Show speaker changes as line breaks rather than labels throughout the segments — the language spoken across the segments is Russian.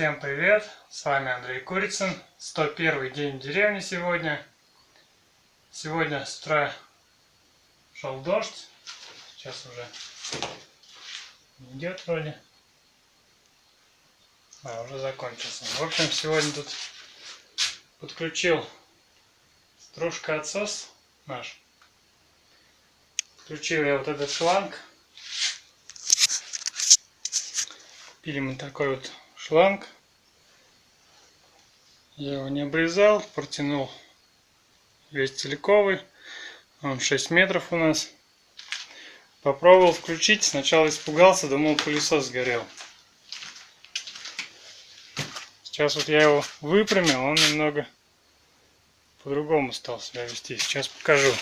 Всем привет! С вами Андрей Курицын. 101 день в деревне сегодня. Сегодня с утра шел дождь. Сейчас уже не идет вроде. Уже закончился. В общем, сегодня тут подключил стружка-отсос наш. Включил я вот этот шланг. Купили мы такой вот шланг. Я его не обрезал, протянул весь целиковый. Он 6 метров у нас. Попробовал включить. Сначала испугался, думал, пылесос сгорел. Сейчас вот я его выпрямил, он немного по-другому стал себя вести. Сейчас покажу.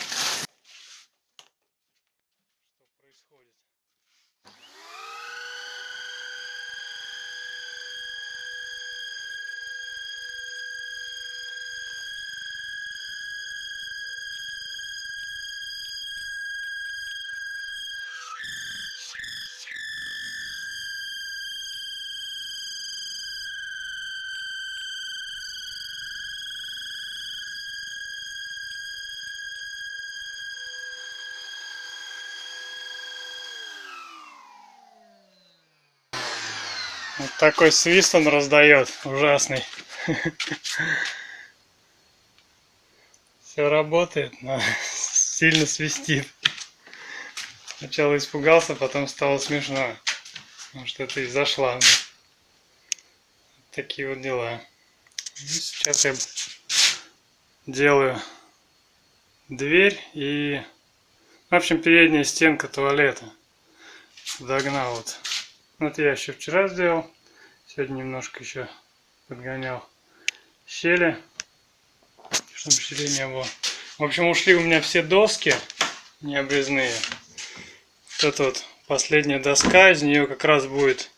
Вот такой свист он раздает, ужасный. Все работает, но сильно свистит. Сначала испугался, потом стало смешно. Может, это из-за шланга. Такие вот дела. Сейчас я делаю дверь и, в общем, передняя стенка туалета. Догнал вот. Вот я еще вчера сделал. Сегодня немножко еще подгонял щели, чтобы щелей не было. В общем, ушли у меня все доски необрезные. Вот это вот последняя доска, из нее как раз будет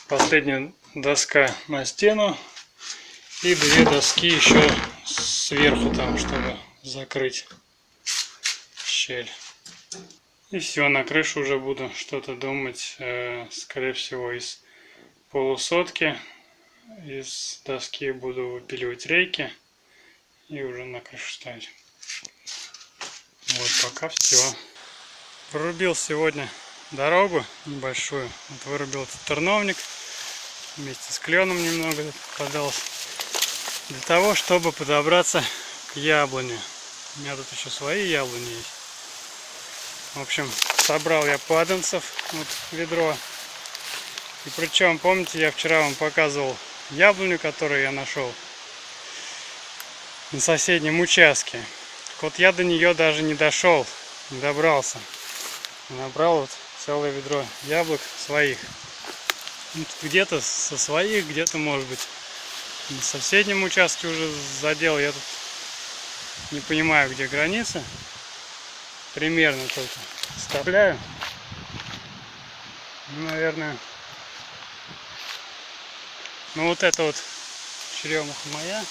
последняя доска на стену. И две доски еще сверху там, чтобы закрыть щель. И все, на крышу уже буду что-то думать, скорее всего, из полусотки. Из доски буду выпиливать рейки и уже на крышу ставить. Вот пока все. Вырубил сегодня дорогу небольшую. Вот вырубил этот терновник. Вместе с кленом немного подался. Для того, чтобы подобраться к яблоне. У меня тут еще свои яблони есть. В общем, собрал я паданцев, вот ведро. И причем, помните, я вчера вам показывал яблоню, которую я нашел на соседнем участке. Так вот, я до нее даже не дошел, не добрался. Набрал вот целое ведро яблок своих. Где-то со своих, где-то, может быть, на соседнем участке уже задел. Я тут не понимаю, где граница. Примерно только вставляю. Наверное. Ну вот это вот черемуха моя.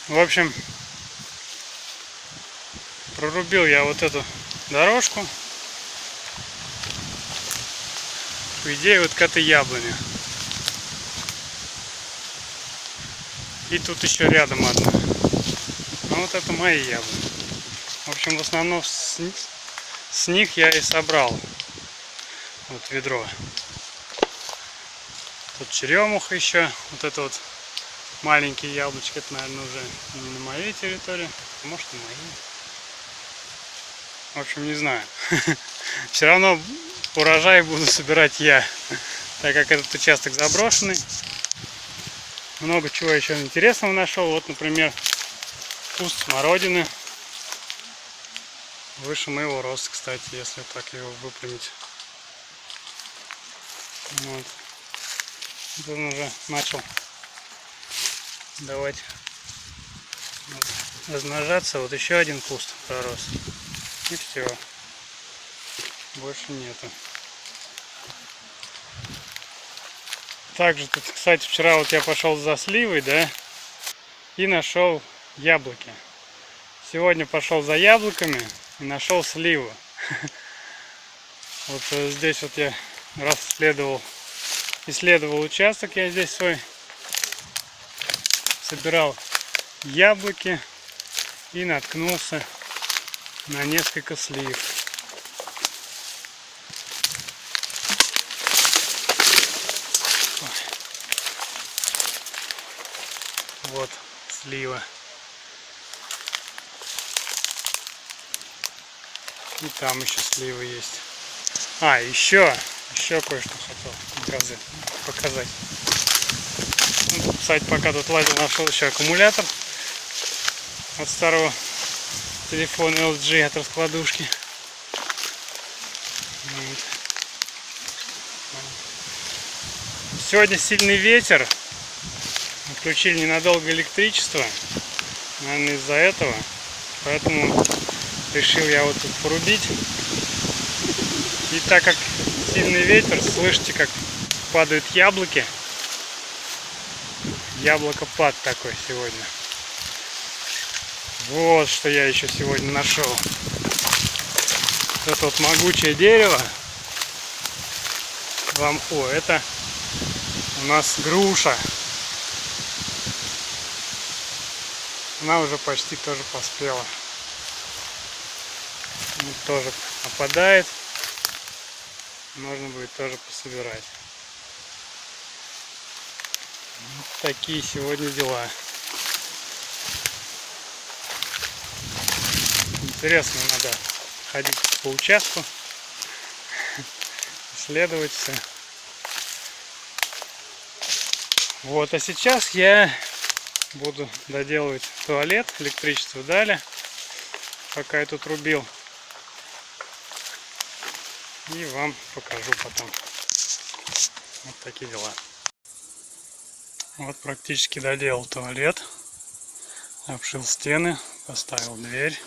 В общем, прорубил я вот эту дорожку. По идее, вот к этой яблоне. И тут еще рядом одна. Ну вот это мои яблони. В общем, в основном с них я и собрал вот ведро. Тут черемуха еще. Вот это вот маленькие яблочки. Это, наверное, уже не на моей территории. Может, и мои. В общем, не знаю. Все равно урожай буду собирать я. Так как этот участок заброшенный. Много чего еще интересного нашел. Вот, например, куст смородины. Выше моего роста, кстати, если так его выпрямить. Вот. Вот он уже начал давать вот, размножаться. Вот еще один куст пророс. И все. Больше нету. Также тут, кстати, вчера вот я пошел за сливой, да, и нашел яблоки. Сегодня пошел за яблоками и нашел сливу. Вот здесь вот я расследовал исследовал участок я здесь свой, собирал яблоки и наткнулся на несколько слив. Вот слива. И там еще сливы есть. А, еще кое-что хотел показать. Ну, кстати, пока тут лазил, нашел еще аккумулятор от старого телефона LG, от раскладушки. Вот. Сегодня сильный ветер. Включили ненадолго электричество. Наверное, из-за этого. Поэтому решил я вот тут порубить. И так как сильный ветер, слышите, как падают яблоки. Яблокопад такой сегодня. Вот что я еще сегодня нашел. Это вот могучее дерево в мху. Это у нас груша. Она уже почти тоже поспела. Вот тоже опадает. Можно будет тоже пособирать. Вот такие сегодня дела. Интересно, надо ходить по участку, исследовать все. Вот, а сейчас я буду доделывать туалет. Электричество дали, пока я тут рубил. И вам покажу потом. Вот такие дела. Вот практически доделал туалет. Обшил стены, поставил дверь.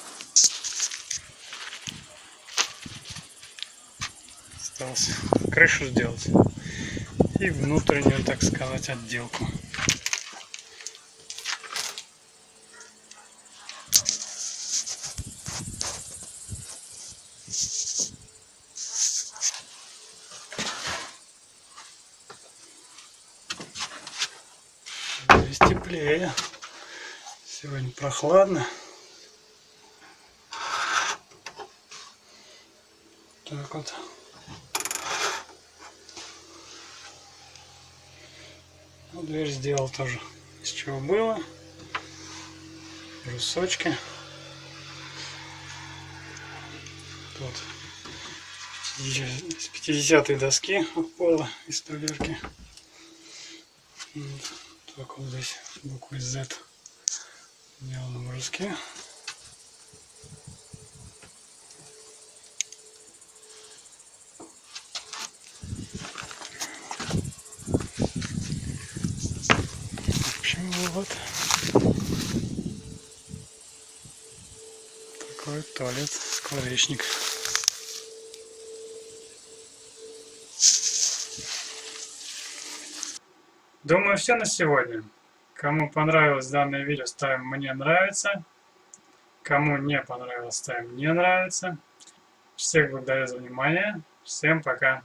Осталось крышу сделать. И внутреннюю, так сказать, отделку. Здесь теплее. Сегодня прохладно. Так вот. Ну, дверь сделал тоже из чего было. Брусочки. Тут с 50-й доски от пола из столярки. Вот. Так вот здесь буквой Z делал на бруске. В общем, вот такой туалет-скворечник. Думаю, все на сегодня. Кому понравилось данное видео, ставим «Мне нравится». Кому не понравилось, ставим «Не нравится». Всех благодарю за внимание. Всем пока.